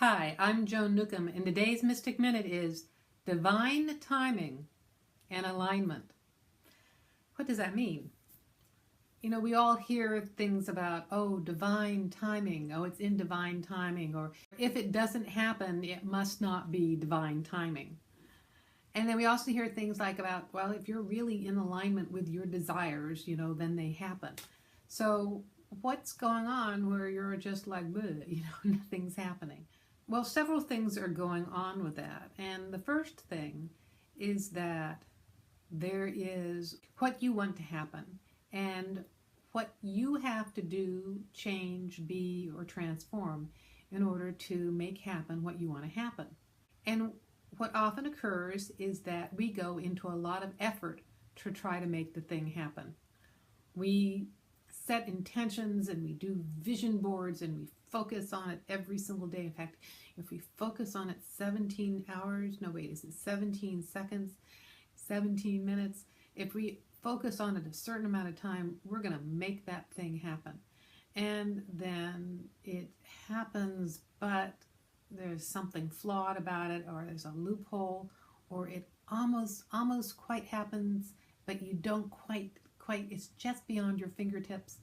Hi, I'm Joan Newcomb, and today's Mystic Minute is divine timing and alignment. What does that mean? You know, we all hear things about, oh, divine timing, oh, it's in divine timing, or if it doesn't happen, it must not be divine timing. And then we also hear things like about, well, if you're really in alignment with your desires, then they happen. So what's going on where you're just like, nothing's happening? Well, several things are going on with that. And the first thing is that there is what you want to happen and what you have to do, change, be, or transform in order to make happen what you want to happen. And what often occurs is that we go into a lot of effort to try to make the thing happen. We set intentions and we do vision boards and we focus on it every single day. In fact, if we focus on it 17 hours, no wait, is it 17 seconds, 17 minutes? If we focus on it a certain amount of time, we're going to make that thing happen. And then it happens, but there's something flawed about it, or there's a loophole, or it almost quite happens, but you don't quite, it's just beyond your fingertips.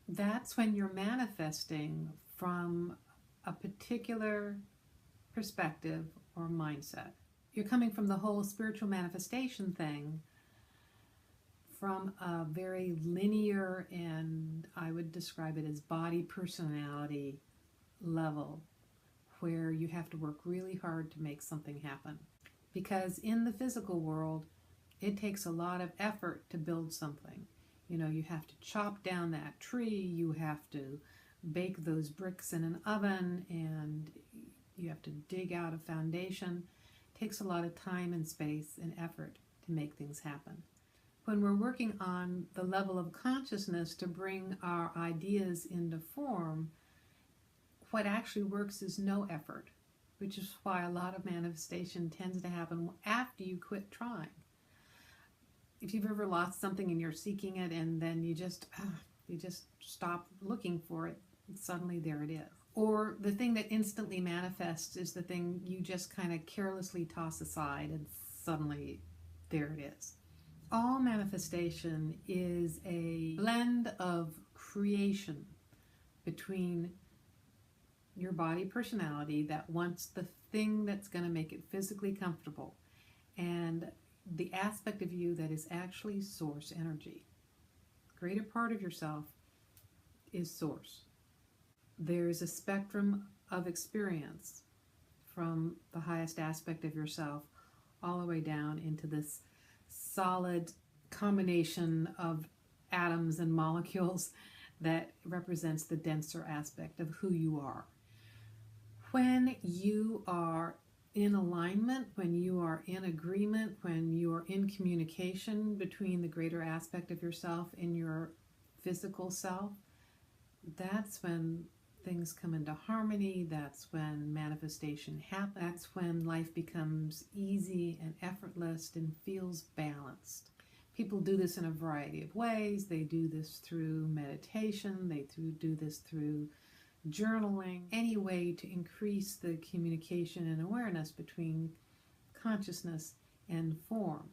That's when you're manifesting from a particular perspective or mindset. You're coming from the whole spiritual manifestation thing from a very linear, and I would describe it as body personality level, where you have to work really hard to make something happen. Because in the physical world, it takes a lot of effort to build something. You have to chop down that tree, you have to bake those bricks in an oven, and you have to dig out a foundation. It takes a lot of time and space and effort to make things happen. When we're working on the level of consciousness to bring our ideas into form, what actually works is no effort, which is why a lot of manifestation tends to happen after you quit trying. If you've ever lost something and you're seeking it, and then you just stop looking for it, and suddenly there it is. Or the thing that instantly manifests is the thing you just kind of carelessly toss aside, and suddenly there it is. All manifestation is a blend of creation between your body personality that wants the thing that's going to make it physically comfortable, and the aspect of you that is actually source energy. The greater part of yourself is source. There's a spectrum of experience from the highest aspect of yourself all the way down into this solid combination of atoms and molecules that represents the denser aspect of who you are. When you are in alignment, when you are in agreement, when you are in communication between the greater aspect of yourself and your physical self, that's when things come into harmony, that's when manifestation happens, that's when life becomes easy and effortless and feels balanced. People do this in a variety of ways. They do this through meditation, they do this through journaling, any way to increase the communication and awareness between consciousness and form.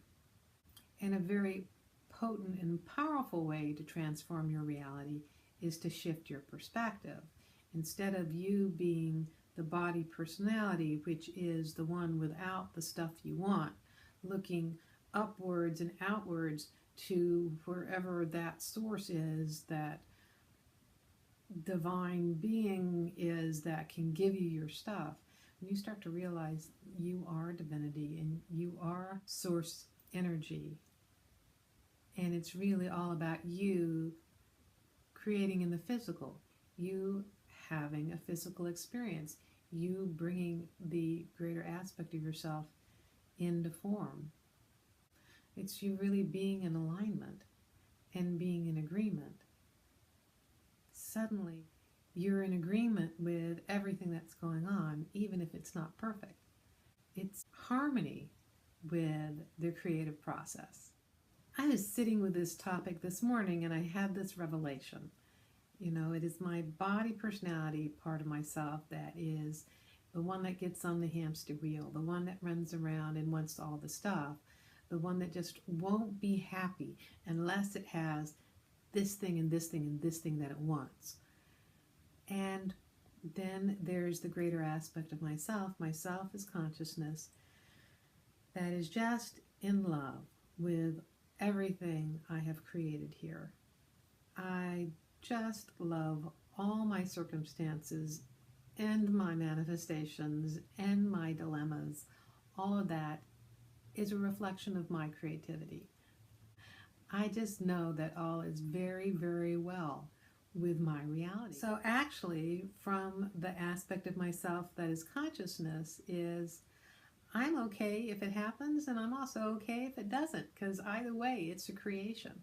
And a very potent and powerful way to transform your reality is to shift your perspective. Instead of you being the body personality, which is the one without the stuff you want, looking upwards and outwards to wherever that source is, that divine being is that can give you your stuff, when you start to realize you are divinity and you are source energy, and it's really all about you creating in the physical, you having a physical experience, you bringing the greater aspect of yourself into form. It's you really being in alignment and being in agreement. Suddenly, you're in agreement with everything that's going on, even if it's not perfect. It's harmony with the creative process. I was sitting with this topic this morning and I had this revelation. It is my body personality part of myself that is the one that gets on the hamster wheel, the one that runs around and wants all the stuff, the one that just won't be happy unless it has this thing and this thing and this thing that it wants. And then there's the greater aspect of myself. Myself is consciousness that is just in love with everything I have created here. I just love all my circumstances and my manifestations and my dilemmas. All of that is a reflection of my creativity. I just know that all is very, very well with my reality. So actually, from the aspect of myself that is consciousness, is I'm okay if it happens, and I'm also okay if it doesn't, because either way, it's a creation.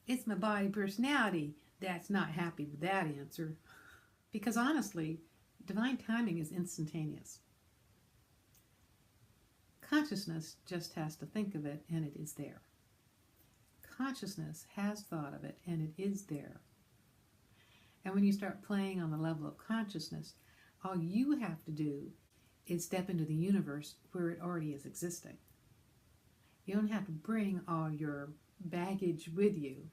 It's my body personality that's not happy with that answer. Because honestly, divine timing is instantaneous. Consciousness just has to think of it, and it is there. Consciousness has thought of it, and it is there. And when you start playing on the level of consciousness, all you have to do is step into the universe where it already is existing. You don't have to bring all your baggage with you.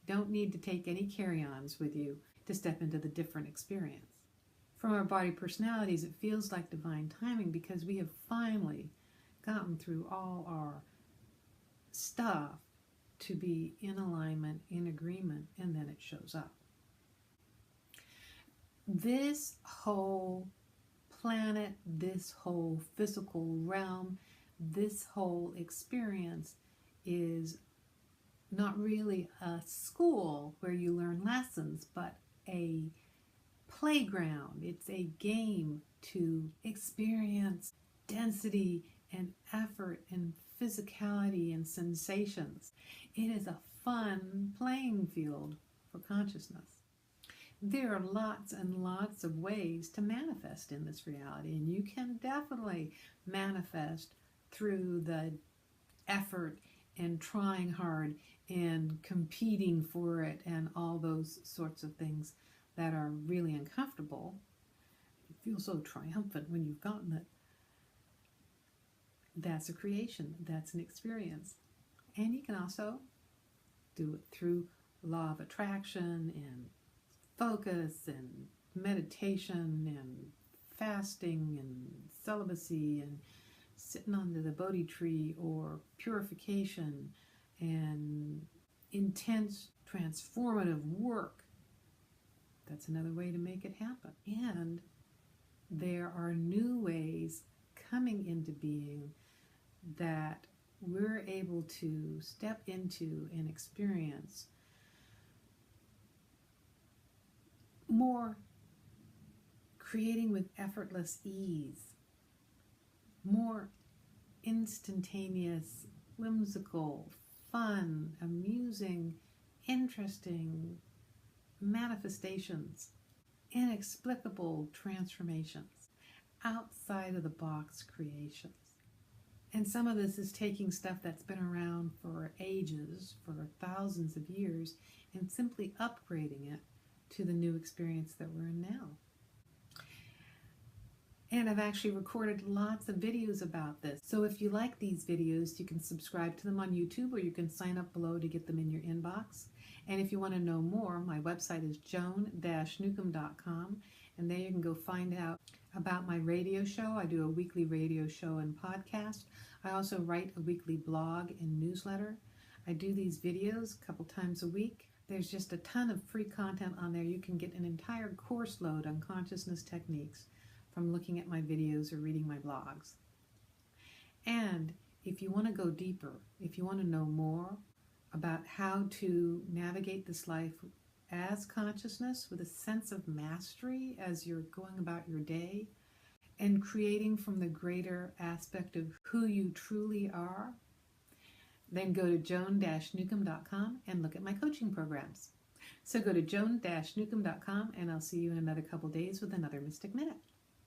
You don't need to take any carry-ons with you to step into the different experience. From our body personalities, it feels like divine timing because we have finally gotten through all our stuff to be in alignment, in agreement, and then it shows up. This whole planet, this whole physical realm, this whole experience is not really a school where you learn lessons, but a playground. It's a game to experience density and effort and physicality and sensations. It is a fun playing field for consciousness. There are lots and lots of ways to manifest in this reality, and you can definitely manifest through the effort and trying hard and competing for it and all those sorts of things that are really uncomfortable. You feel so triumphant when you've gotten it. That's a creation. That's an experience. And you can also do it through law of attraction and focus and meditation and fasting and celibacy and sitting under the Bodhi tree, or purification and intense transformative work. That's another way to make it happen. And there are new ways coming into being that we're able to step into and experience more, creating with effortless ease, more instantaneous, whimsical, fun, amusing, interesting manifestations, inexplicable transformations, outside of the box creations. And some of this is taking stuff that's been around for ages, for thousands of years, and simply upgrading it to the new experience that we're in now. And I've actually recorded lots of videos about this. So if you like these videos, you can subscribe to them on YouTube, or you can sign up below to get them in your inbox. And if you want to know more, my website is joan-newcomb.com, and there you can go find out about my radio show. I do a weekly radio show and podcast. I also write a weekly blog and newsletter. I do these videos a couple times a week. There's just a ton of free content on there. You can get an entire course load on consciousness techniques from looking at my videos or reading my blogs. And if you want to go deeper, if you want to know more about how to navigate this life as consciousness with a sense of mastery as you're going about your day and creating from the greater aspect of who you truly are, then go to joan-newcomb.com and look at my coaching programs. So go to joan-newcomb.com, and I'll see you in another couple days with another Mystic Minute.